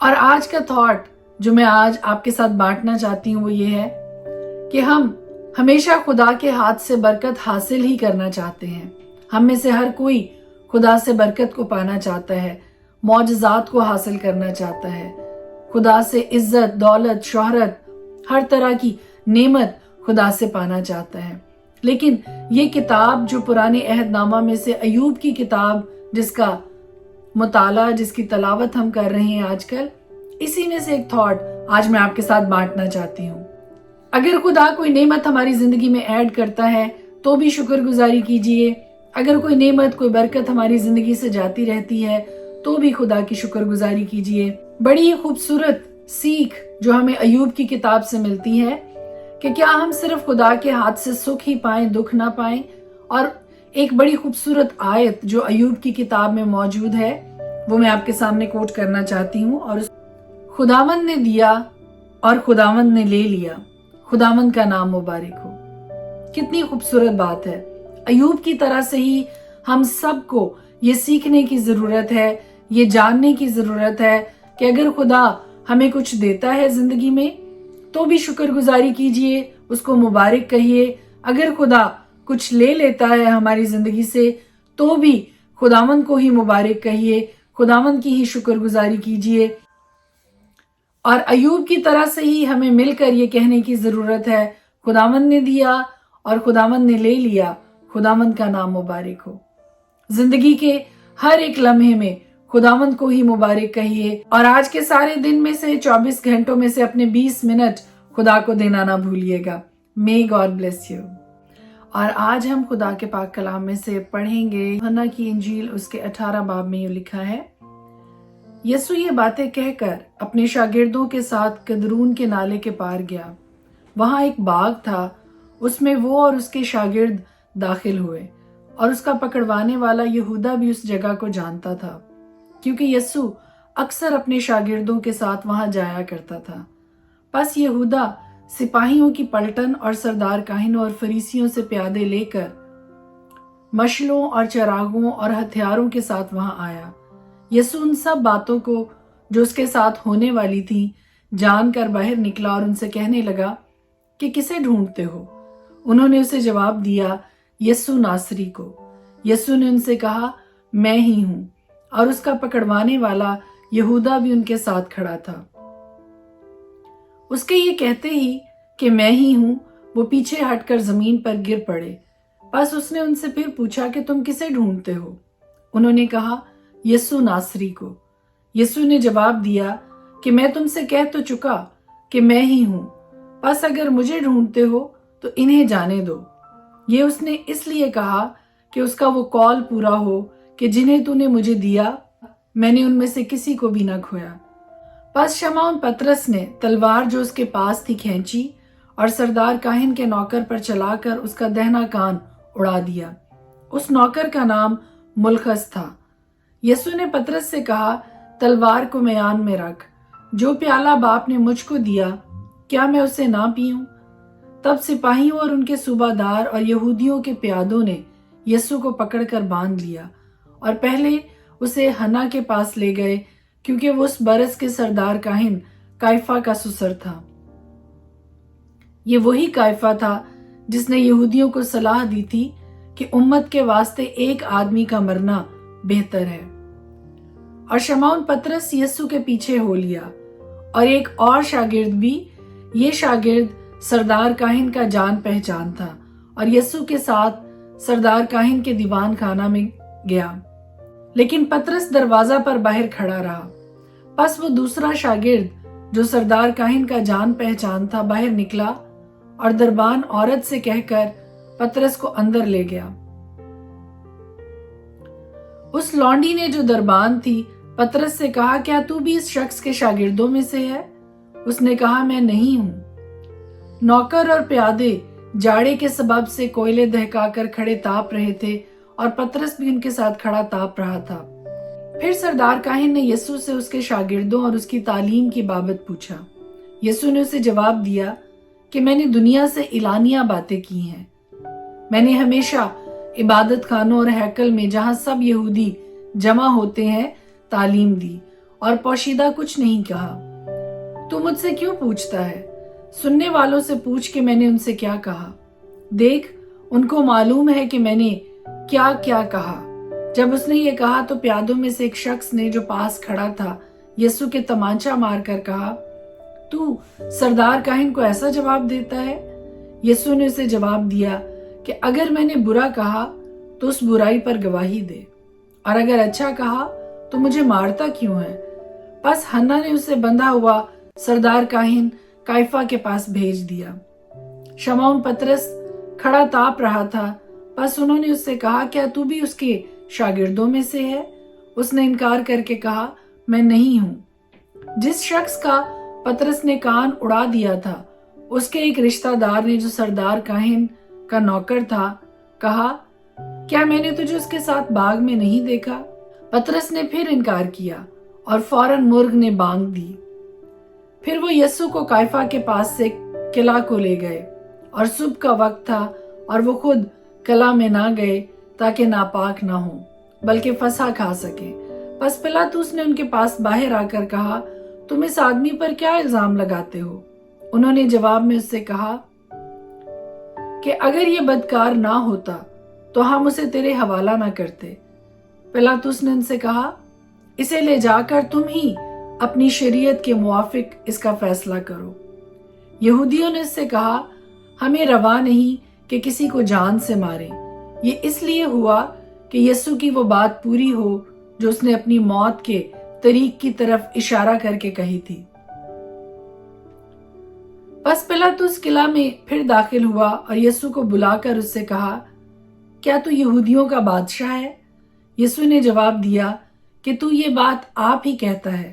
اور آج کا تھاٹ جو میں آج آپ کے ساتھ بانٹنا چاہتی ہوں وہ یہ ہے کہ ہم ہمیشہ خدا کے ہاتھ سے برکت حاصل ہی کرنا چاہتے ہیں۔ ہم میں سے ہر کوئی خدا سے برکت کو پانا چاہتا ہے، معجزات کو حاصل کرنا چاہتا ہے، خدا سے عزت، دولت، شہرت، ہر طرح کی نعمت خدا سے پانا چاہتا ہے۔ لیکن یہ کتاب جو پرانے عہد نامہ میں سے ایوب کی کتاب، جس کا مطالعہ، جس کی تلاوت ہم کر رہے ہیں آج کل، اسی میں سے ایک تھاٹ آج میں آپ کے ساتھ بانٹنا چاہتی ہوں۔ اگر خدا کوئی نعمت ہماری زندگی میں ایڈ کرتا ہے تو بھی شکر گزاری کیجئے، اگر کوئی نعمت، کوئی برکت ہماری زندگی سے جاتی رہتی ہے تو بھی خدا کی شکر گزاری کیجئے۔ بڑی ہی خوبصورت سیکھ جو ہمیں ایوب کی کتاب سے ملتی ہے کہ کیا ہم صرف خدا کے ہاتھ سے سکھ ہی پائیں، دکھ نہ پائیں۔ اور ایک بڑی خوبصورت آیت جو ایوب کی کتاب میں موجود ہے وہ میں آپ کے سامنے کوٹ کرنا چاہتی ہوں، اور خداوند نے دیا اور خداوند نے لے لیا، خداوند کا نام مبارک ہو۔ کتنی خوبصورت بات ہے۔ ایوب کی طرح سے ہی ہم سب کو یہ سیکھنے کی ضرورت ہے، یہ جاننے کی ضرورت ہے کہ اگر خدا ہمیں کچھ دیتا ہے زندگی میں تو بھی شکر گزاری کیجئے، اس کو مبارک کہیے۔ اگر خدا کچھ لے لیتا ہے ہماری زندگی سے تو بھی خداوند کو ہی مبارک کہیے، خداوند کی ہی شکر گزاری کیجئے۔ اور ایوب کی طرح سے ہی ہمیں مل کر یہ کہنے کی ضرورت ہے، خداوند نے دیا اور خداوند نے لے لیا، خداوند کا نام مبارک ہو۔ زندگی کے ہر ایک لمحے میں خداوند کو ہی مبارک کہیے، اور آج کے سارے دن میں سے 24 گھنٹوں میں سے اپنے 20 منٹ خدا کو دینا نہ بھولیے گا۔ May God bless you۔ اور آج ہم خدا کے پاک کلام میں سے پڑھیں گے یوحنا کی انجیل، اس کے 18 باب میں یہ لکھا ہے، یسوع یہ باتیں کہہ کر اپنے شاگردوں کے ساتھ قدرون کے نالے کے پار گیا۔ وہاں ایک باغ تھا، اس میں وہ اور اس کے شاگرد داخل ہوئے، اور اس کا پکڑوانے والا یہودا بھی اس جگہ کو جانتا تھا، کیونکہ یسوع اکثر اپنے شاگردوں کے ساتھ وہاں جایا کرتا تھا۔ پس یہودا سپاہیوں کی پلٹن اور سردار کاہنوں اور فریسیوں سے پیادے لے کر مشلوں اور چراغوں اور ہتھیاروں کے ساتھ وہاں آیا۔ یسوع ان سب باتوں کو جو اس کے ساتھ ہونے والی تھیں جان کر باہر نکلا اور ان سے کہنے لگا کہ کسے ڈھونڈتے ہو؟ انہوں نے اسے جواب دیا، یسوع ناصری کو۔ یسوع نے ان سے کہا، میں ہی ہوں، اور اس کا پکڑوانے والا یہودا بھی ان کے ساتھ کھڑا تھا۔ اس کے یہ کہتے ہی کہ میں ہی ہوں، وہ پیچھے ہٹ کر زمین پر گر پڑے۔ پس اس نے ان سے پھر پوچھا کہ تم کسے ڈھونڈتے ہو؟ انہوں نے کہا، یسوع ناصری کو۔ یسوع نے جواب دیا کہ میں تم سے کہہ تو چکا کہ میں ہی ہوں، پس اگر مجھے ڈھونڈتے ہو تو انہیں جانے دو۔ یہ اس نے اس لیے کہا کہ اس کا وہ قول پورا ہو کہ جنہیں تو نے مجھے دیا میں نے ان میں سے کسی کو بھی نہ کھویا۔ پس شمعون پطرس نے تلوار جو اس کے پاس تھی کھینچی اور سردار کاہن کے نوکر پر چلا کر اس کا دہنا کان اڑا دیا۔ اس نوکر کا نام ملخس تھا۔ یسوع نے پطرس سے کہا، تلوار کو میان میں رکھ، جو پیالہ باپ نے مجھ کو دیا کیا میں اسے نہ پیوں؟ تب سپاہیوں اور ان کے صوبہ دار اور یہودیوں کے پیادوں نے یسوع کو پکڑ کر باندھ لیا، اور پہلے اسے حنا کے پاس لے گئے، کیونکہ وہ اس برس کے سردار کاہن کائفہ کا سسر تھا۔ یہ وہی کائفہ تھا جس نے یہودیوں کو صلاح دی تھی کہ امت کے واسطے ایک آدمی کا مرنا بہتر ہے۔ اور شمعون پطرس یسوع کے پیچھے ہو لیا، اور ایک اور شاگرد بھی۔ یہ شاگرد سردار کاہن کا جان پہچان تھا، اور یسوع کے ساتھ سردار کاہن کے دیوان خانہ میں گیا، لیکن پطرس دروازہ پر باہر کھڑا رہا۔ پس وہ دوسرا شاگرد جو سردار کاہن کا جان پہچان تھا باہر نکلا اور دربان عورت سے کہہ کر پطرس کو اندر لے گیا۔ اس لونڈی نے جو دربان تھی پطرس سے کہا، کیا تو بھی اس شخص کے شاگردوں میں سے ہے؟ اس نے کہا، میں نہیں ہوں۔ نوکر اور پیادے جاڑے کے سبب سے کوئلے دہکا کر کھڑے تاپ رہے تھے، اور پطرس بھی ان کے ساتھ کھڑا تاپ رہا تھا۔ پھر سردار کاہن نے یسوع سے اس کے شاگردوں اور اس کی تعلیم کی بابت پوچھا۔ یسوع نے اسے جواب دیا کہ میں نے دنیا سے اعلانیہ باتیں کی ہیں۔ میں نے ہمیشہ عبادت خانوں اور ہیکل میں جہاں سب یہودی جمع ہوتے ہیں تعلیم دی، اور پوشیدہ کچھ نہیں کہا۔ تو مجھ سے کیوں پوچھتا ہے؟ سننے والوں سے پوچھ کہ میں نے ان سے کیا کہا۔ دیکھ، ان کو معلوم ہے کہ میں نے کیا کیا کہا۔ جب اس نے یہ کہا تو پیادوں میں سے ایک شخص نے جو پاس کھڑا تھا یسوع کے تمانچہ مار کر کہا، تو سردار کاہن کو ایسا جواب دیتا ہے؟ یسوع نے اسے جواب دیا کہ اگر میں نے برا کہا تو اس برائی پر گواہی دے، اور اگر اچھا کہا تو مجھے مارتا کیوں ہے؟ پس حنا نے اسے بندھا ہوا سردار کاہن کائفہ کے پاس بھیج دیا۔ شمعون پطرس کھڑا تاپ رہا تھا، پس انہوں نے اس سے کہا، کیا تو بھی اس کے شاگردوں میں سے ہے؟ اس نے انکار کر کے کہا، میں نہیں ہوں۔ جس شخص کا پطرس نے کان اڑا دیا تھا اس کے ایک رشتہ دار نے جو سردار کاہن کا نوکر تھا کہا، کیا میں نے تجھے اس کے ساتھ باغ میں نہیں دیکھا؟ پطرس نے پھر انکار کیا اور فوراً مرغ نے بانگ دی۔ پھر وہ یسوع کو کائفہ کے پاس سے قلعہ کو لے گئے، اور صبح کا وقت تھا اور وہ خود قلعہ میں نہ گئے تاکہ ناپاک نہ ہوں بلکہ فسح کھا سکے۔ پس پلاطس نے ان کے پاس باہر آ کر کہا، تم اس آدمی پر کیا الزام لگاتے ہو؟ انہوں نے جواب میں اس سے کہا کہ اگر یہ بدکار نہ ہوتا تو ہم اسے تیرے حوالہ نہ کرتے۔ پلاطس نے ان سے کہا، اسے لے جا کر تم ہی اپنی شریعت کے موافق اس کا فیصلہ کرو۔ یہودیوں نے اس سے کہا، ہمیں روا نہیں کہ کسی کو جان سے ماریں۔ یہ اس لیے ہوا کہ یسوع کی وہ بات پوری ہو جو اس نے اپنی موت کے طریق کی طرف اشارہ کر کے کہی تھی۔ پس پلاطس قلعہ میں پھر داخل ہوا اور یسوع کو بلا کر اس سے کہا، کیا تو یہودیوں کا بادشاہ ہے؟ یسوع نے جواب دیا کہ تو یہ بات آپ ہی کہتا ہے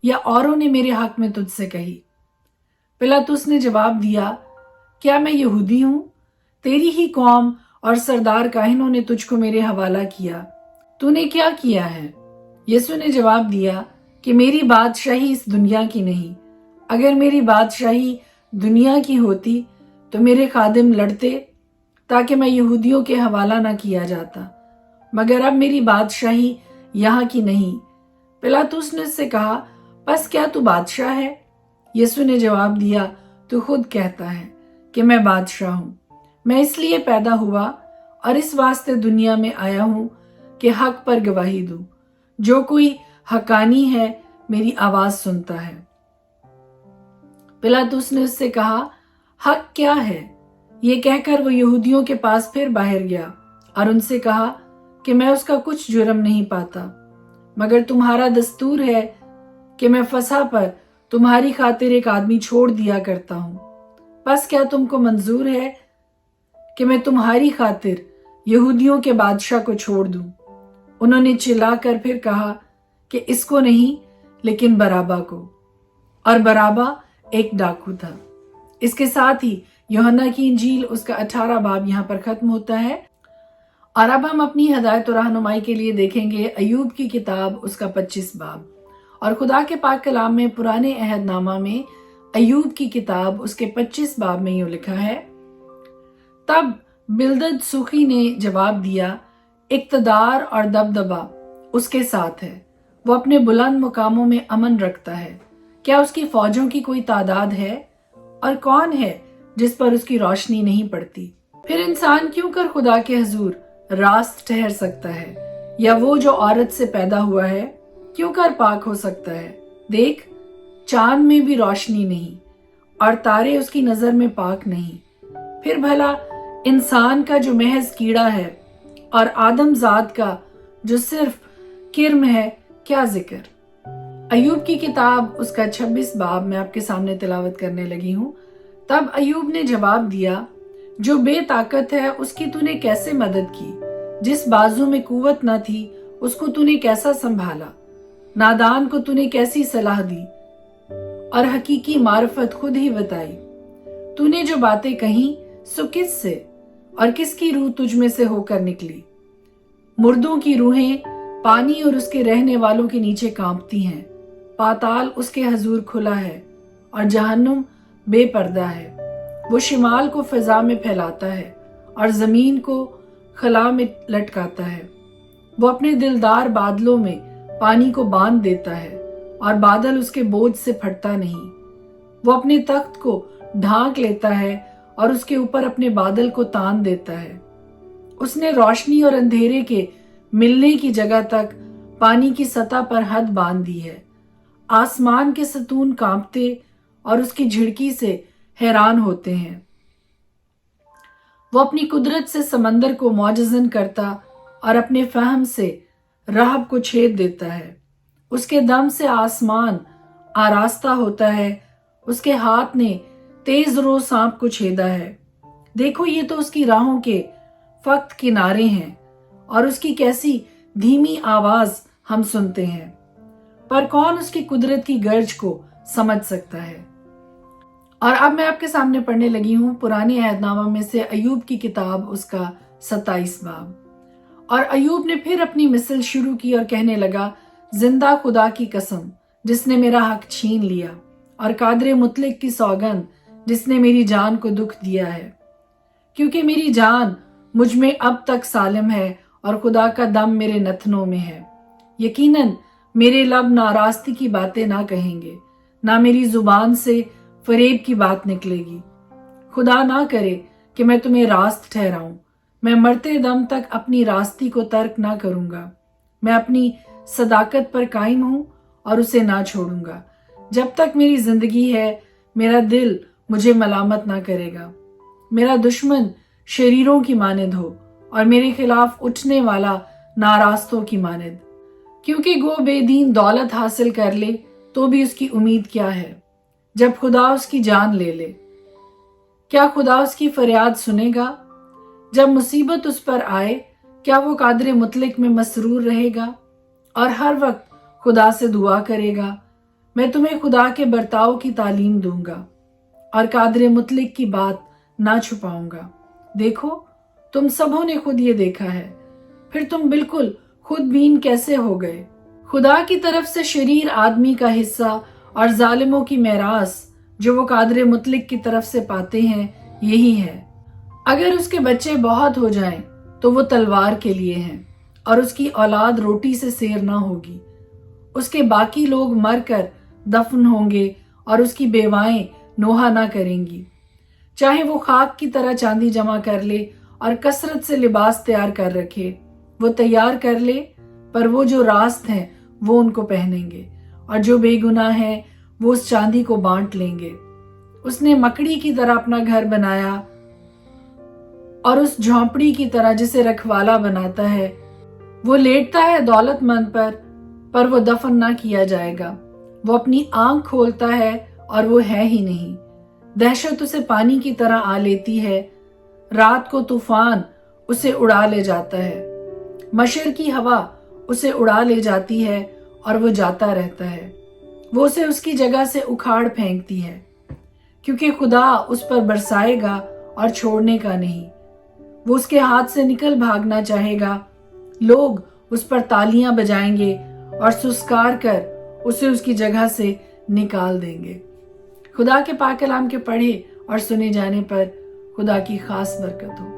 یا اوروں نے میرے حق میں تجھ سے کہی؟ پلاطس نے جواب دیا، کیا میں یہودی ہوں؟ تیری ہی قوم اور سردار کاہنوں نے تجھ کو میرے حوالہ کیا۔ تو نے کیا کیا ہے؟ یسوع نے جواب دیا کہ میری بادشاہی اس دنیا کی نہیں۔ اگر میری بادشاہی دنیا کی ہوتی تو میرے خادم لڑتے تاکہ میں یہودیوں کے حوالہ نہ کیا جاتا، مگر اب میری بادشاہی یہاں کی نہیں۔ پلاطس نے اس سے کہا، پس کیا تو بادشاہ ہے؟ یسوع نے جواب دیا، تو خود کہتا ہے کہ میں بادشاہ ہوں۔ میں اس لیے پیدا ہوا اور اس واسطے دنیا میں آیا ہوں کہ حق پر گواہی دوں۔ جو کوئی حقانی ہے میری آواز سنتا ہے۔ پلاطس نے اس سے کہا، حق کیا ہے؟ یہ کہہ کر وہ یہودیوں کے پاس پھر باہر گیا اور ان سے کہا کہ میں اس کا کچھ جرم نہیں پاتا، مگر تمہارا دستور ہے کہ میں فسح پر تمہاری خاطر ایک آدمی چھوڑ دیا کرتا ہوں۔ پس کیا تم کو منظور ہے کہ میں تمہاری خاطر یہودیوں کے بادشاہ کو چھوڑ دوں؟ انہوں نے چلا کر پھر کہا کہ اس کو نہیں لیکن برابا کو، اور برابا ایک ڈاکو تھا۔ اس کے ساتھ ہی یوحنا کی انجیل اس کا 18 باب یہاں پر ختم ہوتا ہے، اور اب ہم اپنی ہدایت و رہنمائی کے لیے دیکھیں گے ایوب کی کتاب اس کا 25 باب۔ اور خدا کے پاک کلام میں پرانے عہد نامہ میں ایوب کی کتاب اس کے 25 باب میں یوں لکھا ہے، تب بلدد سوخی نے جواب دیا، اقتدار اور دبدبا اس کے ساتھ ہے، وہ اپنے بلند مقاموں میں امن رکھتا ہے۔ کیا اس کی فوجوں کی کوئی تعداد ہے؟ اور کون ہے جس پر اس کی روشنی نہیں پڑتی؟ پھر انسان کیوں کر خدا کے حضور راست ٹھہر سکتا ہے، یا وہ جو عورت سے پیدا ہوا ہے کیوں کر پاک ہو سکتا ہے؟ دیکھ، چاند میں بھی روشنی نہیں اور تارے اس کی نظر میں پاک نہیں۔ پھر بھلا انسان کا جو محض کیڑا ہے اور آدم ذات کا جو صرف کرم ہے، کیا ذکر؟ ایوب کی کتاب اس کا 26 باب میں آپ کے سامنے تلاوت کرنے لگی ہوں۔ تب ایوب نے جواب دیا، جو بے طاقت ہے اس کی تو نے کیسے مدد کی؟ جس بازو میں قوت نہ تھی اس کو تو نے کیسا سنبھالا؟ نادان کو تو نے کیسی صلاح دی اور حقیقی معرفت خود ہی بتائی؟ تو نے جو باتیں کہیں سو کس سے اور کس کی روح تجھ میں سے ہو کر نکلی؟ مردوں کی روحیں پانی اور اس کے رہنے والوں کے نیچے کانپتی ہیں۔ پاتال اس کے حضور کھلا ہے اور جہنم بے پردہ ہے۔ وہ شمال کو فضا میں پھیلاتا ہے اور زمین کو خلا میں لٹکاتا ہے۔ وہ اپنے دلدار بادلوں میں پانی کو باندھ دیتا ہے اور بادل اس کے بوجھ سے پھٹتا نہیں۔ وہ اپنے تخت کو ڈھانک لیتا ہے اور اس کے اوپر اپنے بادل کو تان دیتا ہے۔ اس نے روشنی اور اندھیرے کے ملنے کی جگہ تک پانی کی سطح پر حد باندھ دی ہے۔ آسمان کے ستون کانپتے اور اس کی جھڑکی سے حیران ہوتے ہیں۔ وہ اپنی قدرت سے سمندر کو معجزن کرتا اور اپنے فہم سے رہب کو چھید دیتا ہے۔ اس کے دم سے آسمان آراستہ ہوتا ہے، اس کے ہاتھ نے تیز رو سانپ کو چھیدا ہے۔ دیکھو، یہ تو اس کی راہوں کے فقط کنارے ہیں اور اس کی کیسی دھیمی آواز ہم سنتے ہیں، پر کون اس کی قدرت کی گرج کو سمجھ سکتا ہے۔ اور اب میں آپ کے سامنے پڑھنے لگی ہوں پرانے عہد نامہ میں سے ایوب کی کتاب، اس کا 27 باب۔ اور ایوب نے پھر اپنی مثل شروع کی اور کہنے لگا، زندہ خدا کی قسم جس نے میرا حق چھین لیا، اور قادر مطلق کی سوگند جس نے میری جان کو دکھ دیا ہے، کیونکہ میری جان مجھ میں اب تک سالم ہے اور خدا کا دم میرے نتنوں میں ہے۔ یقیناً میرے لب ناراستی کی باتیں نہ کہیں گے، نہ میری زبان سے فریب کی بات نکلے گی۔ خدا نہ کرے کہ میں تمہیں راست ٹھہراؤں، میں مرتے دم تک اپنی راستی کو ترک نہ کروں گا۔ میں اپنی صداقت پر قائم ہوں اور اسے نہ چھوڑوں گا۔ جب تک میری زندگی ہے میرا دل مجھے ملامت نہ کرے گا۔ میرا دشمن شریروں کی مانند ہو اور میرے خلاف اٹھنے والا ناراستوں کی مانند، کیونکہ گو بے دین دولت حاصل کر لے تو بھی اس کی امید کیا ہے جب خدا اس کی جان لے لے؟ کیا خدا اس کی فریاد سنے گا؟ جب مصیبت اس پر آئے کیا وہ قادر مطلق میں مسرور رہے گا اور ہر وقت خدا سے دعا کرے گا؟ میں تمہیں خدا کے برتاؤ کی تعلیم دوں گا اور قادر مطلق کی بات نہ چھپاؤں گا۔ دیکھو، تم سبوں نے خود یہ دیکھا ہے، پھر تم بالکل خود بین کیسے ہو گئے؟ خدا کی طرف سے شریر آدمی کا حصہ اور ظالموں کی میراث جو وہ قادر مطلق کی طرف سے پاتے ہیں یہی ہے۔ اگر اس کے بچے بہت ہو جائیں تو وہ تلوار کے لیے ہیں اور اس کی اولاد روٹی سے سیر نہ ہوگی۔ اس کے باقی لوگ مر کر دفن ہوں گے اور اس کی بیوائیں نوحہ نہ کریں گی۔ چاہے وہ خاک کی طرح چاندی جمع کر لے اور کثرت سے لباس تیار کر رکھے، وہ تیار کر لے، پر وہ جو راست ہیں وہ ان کو پہنیں گے، اور جو بے گناہ ہیں وہ اس چاندی کو بانٹ لیں گے۔ اس نے مکڑی کی طرح اپنا گھر بنایا اور اس جھونپڑی کی طرح جسے رکھوالا بناتا ہے۔ وہ لیٹتا ہے دولت مند پر وہ دفن نہ کیا جائے گا۔ وہ اپنی آنکھ کھولتا ہے اور وہ ہے ہی نہیں۔ دہشت اسے پانی کی طرح آ لیتی ہے، رات کو طوفان اسے اڑا لے جاتا ہے، مشرقی ہوا اسے اڑا لے جاتی ہے اور وہ جاتا رہتا ہے۔ وہ اسے اس کی جگہ سے اکھاڑ پھینکتی ہے، کیونکہ خدا اس پر برسائے گا اور چھوڑنے کا نہیں۔ وہ اس کے ہاتھ سے نکل بھاگنا چاہے گا، لوگ اس پر تالیاں بجائیں گے اور سسکار کر اسے اس کی جگہ سے نکال دیں گے۔ خدا کے پاک کلام کے پڑھے اور سنے جانے پر خدا کی خاص برکت ہو۔